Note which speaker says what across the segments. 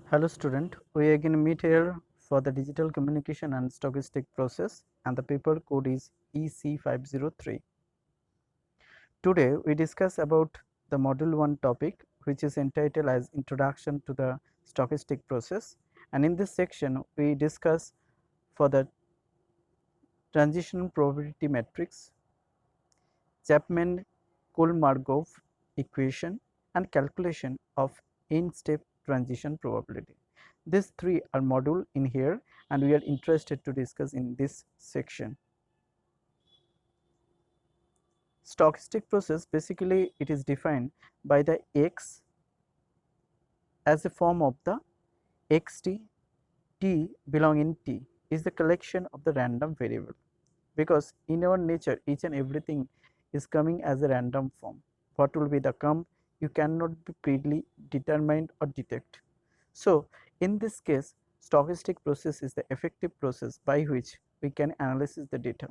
Speaker 1: Hello student, we again meet here for the digital communication and stochastic process, and the paper code is EC503. Today we discuss about the module 1 topic, which is entitled as Introduction to the Stochastic Process, and in this section we discuss for the transition probability matrix, Chapman-Kolmogorov equation, and calculation of n-step transition probability. These three are module in here, and we are interested to discuss in this section. Stochastic process, basically it is defined by the x as a form of the xt, t belong in t is the collection of the random variable, because in our nature each and everything is coming as a random form. What will be the come, you cannot be prettily determined or detect. So in this case, stochastic process is the effective process by which we can analyze the data.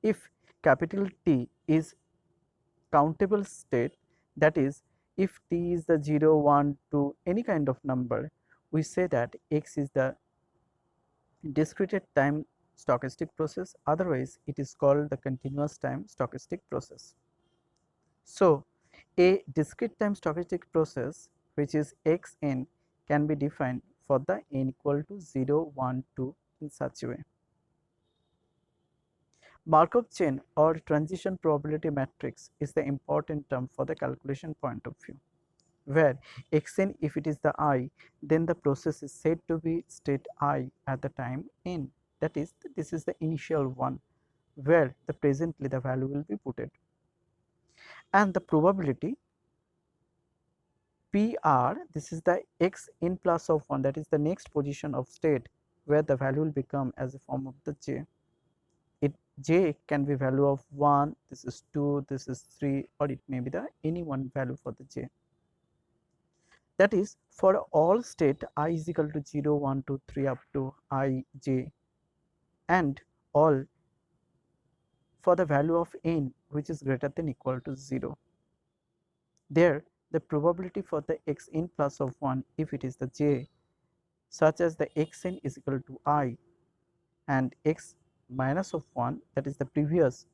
Speaker 1: If capital T is countable state, that is, if t is the 0, 1, 2, any kind of number, we say that x is the discrete time stochastic process, otherwise it is called the continuous time stochastic process. So a discrete time stochastic process, which is xn, can be defined for the n equal to 0, 1, 2 in such a way. Markov chain or transition probability matrix is the important term for the calculation point of view, where xn, if it is the I, then the process is said to be state I at the time n, that is, this is the initial one where the presently the value will be put, and the probability PR, this is the x n plus of 1, that is the next position of state where the value will become as a form of the j. It j can be value of 1, this is 2, this is 3, or it may be the any one value for the j. That is, for all state I is equal to 0, 1, 2, 3 up to I j, and all for the value of n which is greater than equal to 0. There the probability for the xn plus of 1, if it is the j, such as the xn is equal to I and x minus of 1, that is the previous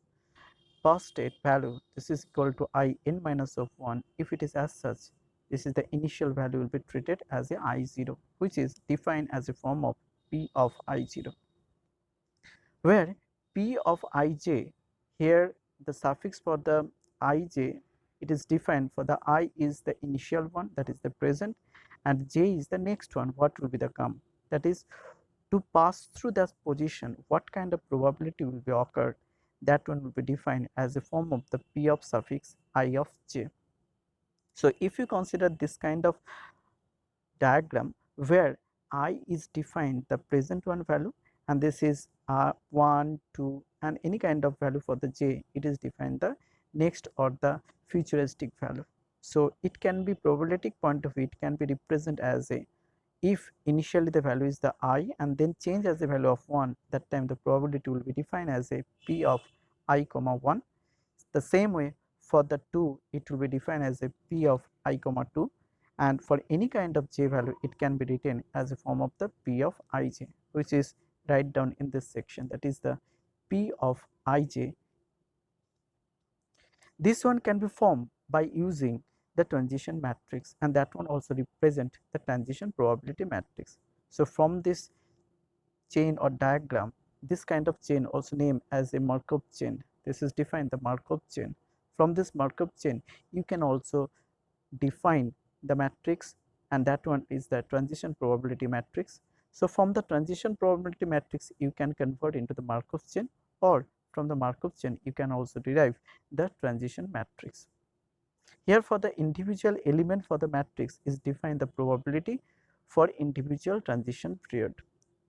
Speaker 1: past state value, this is equal to I n minus of 1, if it is as such, this is the initial value will be treated as a I0, which is defined as a form of P of I0, where P of Ij, here the suffix for the Ij, it is defined for the I is the initial one, that is the present, and j is the next one, what will be the come, that is, to pass through that position what kind of probability will be occurred, that one will be defined as a form of the P of suffix I of j. So if you consider this kind of diagram where I is defined the present one value, and this is 1, 2, and any kind of value for the j, it is defined the next or the futuristic value. So it can be probabilistic point of view, it can be represented as a, if initially the value is the I and then change as the value of 1, that time the probability will be defined as a P of I comma 1. The same way for the 2, it will be defined as a P of I comma 2, and for any kind of j value it can be written as a form of the P of ij, which is write down in this section, that is the P of ij. This one can be formed by using the transition matrix, and that one also represent the transition probability matrix. So from this chain or diagram, this kind of chain also named as a Markov chain, this is defined the Markov chain. From this Markov chain you can also define the matrix, and that one is the transition probability matrix. So from the transition probability matrix you can convert into the Markov chain, or from the Markov chain you can also derive the transition matrix. Here for the individual element for the matrix is defined the probability for individual transition period.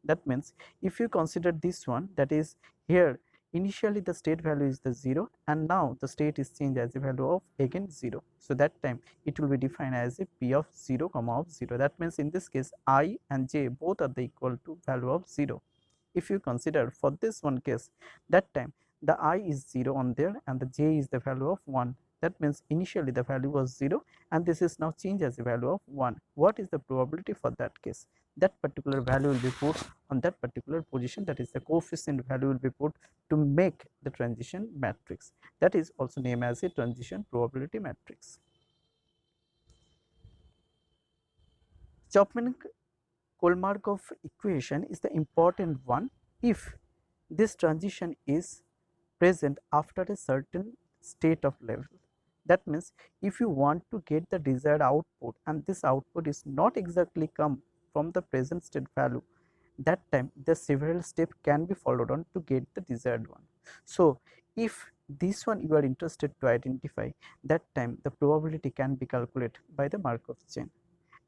Speaker 1: That means if you consider this one, that is, here initially the state value is the 0 and now the state is changed as a value of again 0. So that time it will be defined as a P of 0 comma of 0. That means in this case I and j both are the equal to value of 0. If you consider for this one case, that time the I is 0 on there and the j is the value of 1, That means initially the value was 0 and this is now changed as a value of 1. What is the probability for that case? That particular value will be put on that particular position, that is the coefficient value will be put to make the transition matrix. That is also named as a transition probability matrix. Chapman-Kolmogorov equation is the important one if this transition is present after a certain state of level. That means if you want to get the desired output and this output is not exactly come from the present state value, that time the several steps can be followed on to get the desired one. So if this one you are interested to identify, that time the probability can be calculated by the Markov chain,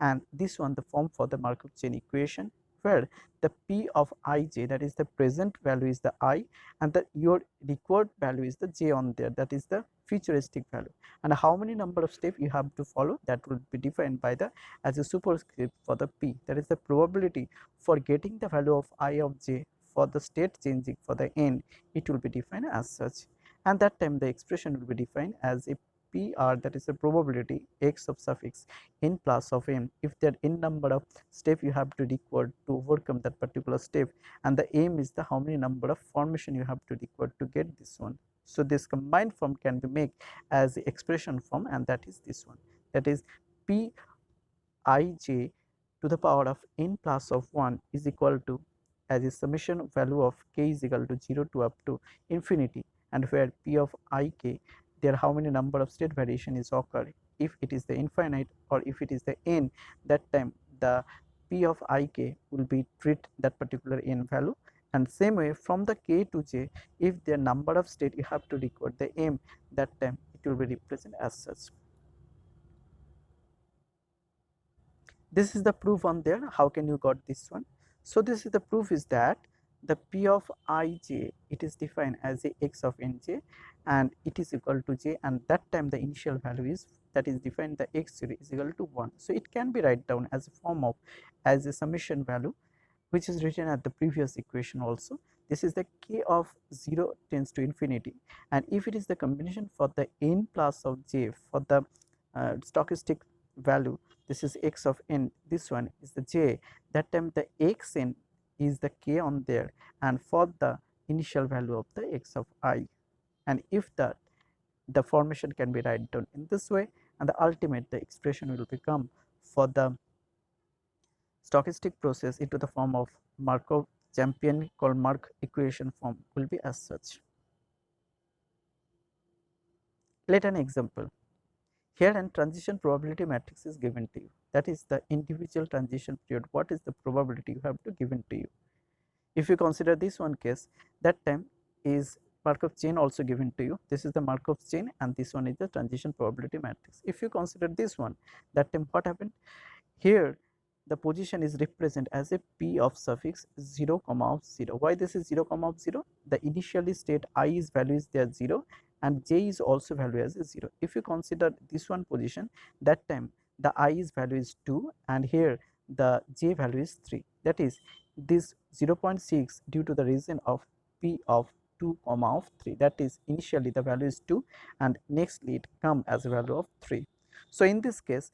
Speaker 1: and this one the form for the Markov chain equation, where the p of ij, that is the present value, is the I, and the your required value is the j on there, that is the futuristic value, and how many number of steps you have to follow, that will be defined by the as a superscript for the p, that is the probability for getting the value of I of j for the state changing for the n, it will be defined as such, and that time the expression will be defined as a PR, that is the probability x of suffix n plus of m, if there n number of step you have to record to overcome that particular step, and the m is the how many number of formation you have to record to get this one. So this combined form can be made as the expression form, and that is this one, that is p I j to the power of n plus of 1 is equal to as a summation value of k is equal to 0 to up to infinity, and where p of I k, there how many number of state variation is occurring. If it is the infinite or if it is the n, that time the p of I k will be treat that particular n value, and same way from the k to j, if the number of state you have to record the m, that time it will be represented as such. This is the proof on there. How can you got this one? So this is the proof is that the p of ij, it is defined as a x of nj, and it is equal to j, and that time the initial value is, that is defined, the x0 is equal to 1. So it can be write down as a form of as a summation value, which is written at the previous equation also. This is the k of 0 tends to infinity, and if it is the combination for the n plus of j for the stochastic value, this is x of n, this one is the j, that time the xn is the k on there, and for the initial value of the x of I, and if the formation can be written down in this way, and the ultimate the expression will become for the stochastic process into the form of Markov Champern-Kolmogorov equation form will be as such. Let an example. Here an transition probability matrix is given to you, that is the individual transition period, what is the probability you have to given to you. If you consider this one case, that time is Markov chain also given to you, this is the Markov chain, and this one is the transition probability matrix. If you consider this one, that time what happened? Here the position is represented as a p of suffix 0 comma of 0. Why this is 0 comma of 0? The initially state I is value is there 0, and j is also value as a 0. If you consider this one position, that time the I is value is 2, and here the j value is 3, that is this 0.6 due to the reason of p of 2 comma of 3, that is initially the value is 2 and nextly it come as a value of 3. So in this case,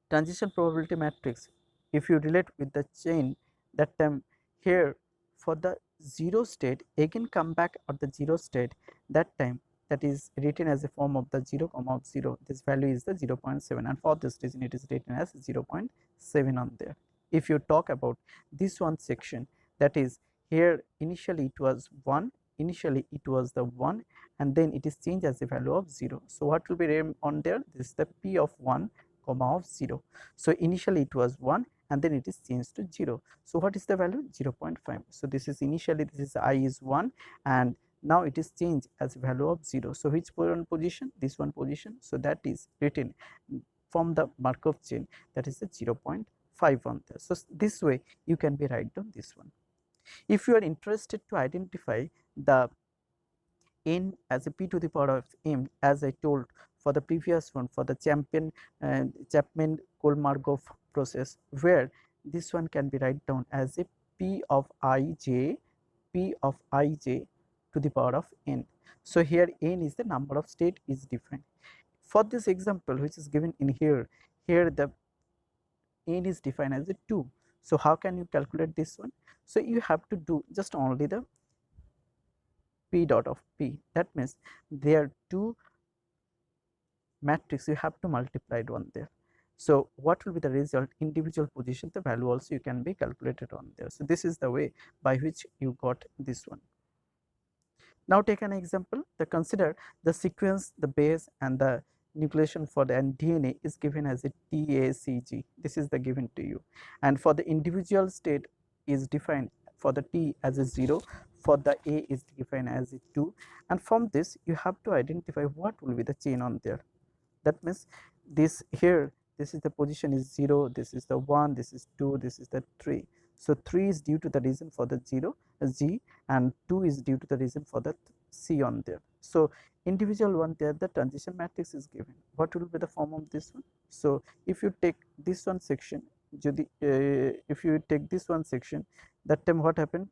Speaker 1: transition probability matrix, if you relate with the chain, that time here for the 0 state again come back at the 0 state, that time that is written as a form of the 0 comma of 0, this value is the 0.7, and for this reason it is written as 0.7 on there. If you talk about this one section, that is here initially it was 1, initially it was the 1, and then it is changed as a value of 0. So what will be on there? This is the p of 1 comma of 0. So initially it was 1 and then it is changed to 0. So what is the value? 0.5. So this is initially, this is I is 1, and now it is changed as value of 0. So which one position? This one position. So that is written from the Markov chain, that is the 0.5 on there. So this way you can be write down this one. If you are interested to identify the n as a p to the power of m, as I told for the previous one, for the Chapman-Kolmogorov process, where this one can be write down as a p of I j, p of I j to the power of n. So here n is the number of state is defined. For this example which is given in here, the n is defined as a 2. So how can you calculate this one? So you have to do just only the p dot of p, that means there are two matrix, you have to multiply it one there. So what will be the result? Individual position, the value also you can be calculated on there. So this is the way by which you got this one. Now take an example. Consider the sequence, the base and the nucleation for the DNA is given as a TACG. This is the given to you, and for the individual state is defined for the T as a 0, for the A is defined as a 2, and from this you have to identify what will be the chain on there. That means this here, this is the position is 0, this is the 1, this is 2, this is the 3. So 3 is due to the reason for the 0 G, and 2 is due to the reason for the C on there. So individual one there, the transition matrix is given. What will be the form of this one? So if you take this one section, if you take this one section, that time what happened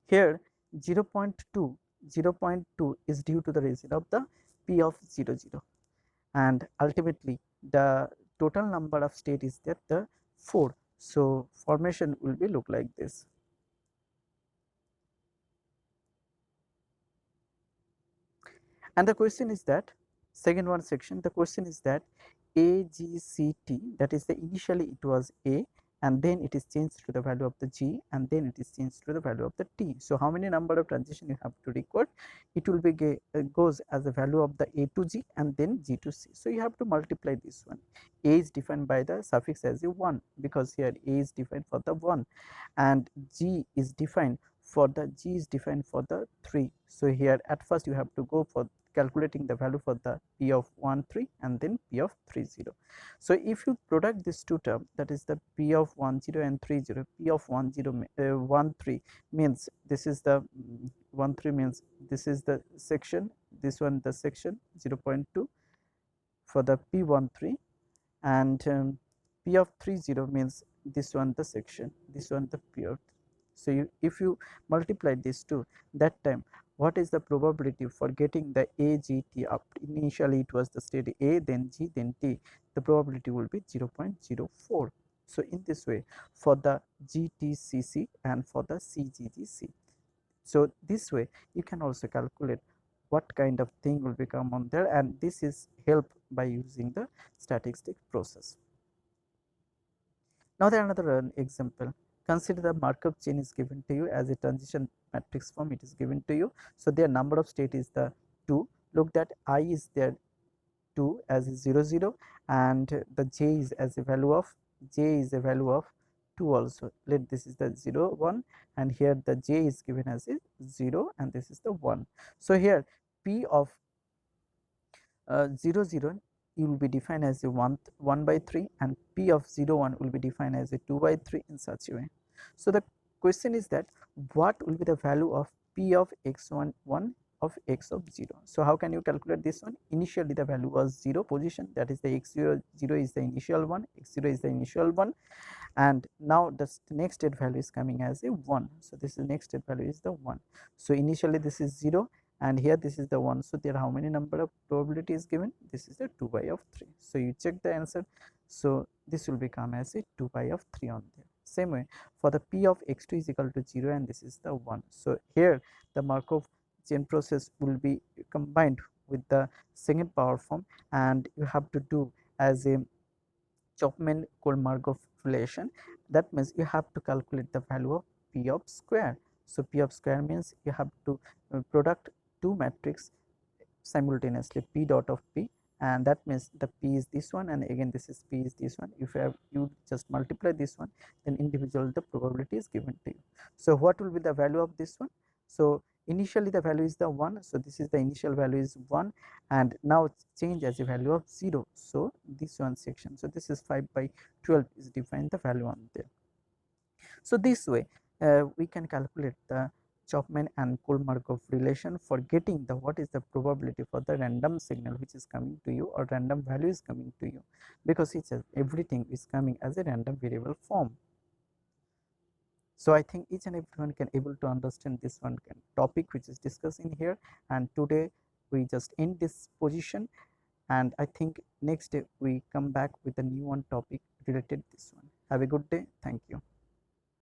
Speaker 1: here? 0.2 is due to the reason of the p of 0 0, and ultimately the total number of state is that the 4. So formation will be look like this. And the question is that second one section, the question is that AGCT, that is the initially it was A, and then it is changed to the value of the G, and then it is changed to the value of the T. So how many number of transition you have to record? It will be goes as the value of the A to G and then G to C. So you have to multiply this one. A is defined by the suffix as a 1, because here A is defined for the 1, and G is defined for the 3. So here at first you have to go for calculating the value for the p of 1 3 and then p of 3 0. So if you product this two term, that is the p of 1 0 and 3 0, p of 1 0 1 3 means this is the 1 3 means this is the section, this one the section 0.2 for the p 1 3, and p of 3 0 means this one the section, this one the p of. So if you multiply these two, that time what is the probability for getting the AGT up? Initially it was the state A, then G, then T. The probability will be 0.04. So in this way for the GTCC and for the CGGC. So this way you can also calculate what kind of thing will become on there, and this is helped by using the statistic process. Now there another example. Consider the Markov chain is given to you as a transition matrix form, it is given to you. So their number of state is the 2. Look that I is there 2 as 0 0, and the j is as a value of 2 also. Let this is the 0 1, and here the j is given as a 0 and this is the 1. So here p of 0 0 you will be defined as a 1 by 3, and p of 0 1 will be defined as a 2 by 3 in such a way. So the question is that what will be the value of p of x1 1 of x of 0. So how can you calculate this one? Initially the value was 0 position, that is the x0 0 is the initial one, x0 is the initial one, and now the next state value is coming as a 1. So this is next state value is the 1. So initially this is 0 and here this is the 1. So there how many number of probability is given? This is the 2 pi of 3. So you check the answer. So this will become as a 2 pi of 3 on there. Same way for the p of x2 is equal to 0 and this is the 1. So here the Markov chain process will be combined with the second power form, and you have to do as a Chapman-Kolmogorov relation. That means you have to calculate the value of p of square. So p of square means you have to product two matrix simultaneously, p dot of p, and that means the p is this one and again this is p is this one. If you just multiply this one, then individual the probability is given to you. So what will be the value of this one? So initially the value is the 1, so this is the initial value is 1, and now change as a value of 0. So this one section, so this is 5 by 12 is defined the value on there. So this way we can calculate the Chapman and Kolmogorov relation for getting the what is the probability for the random signal which is coming to you or random value is coming to you, because it's everything is coming as a random variable form. So I think each and everyone can able to understand this one topic which is discussed in here, and today we just end this position, and I think next day we come back with a new one topic related to this one. Have a good day. Thank you.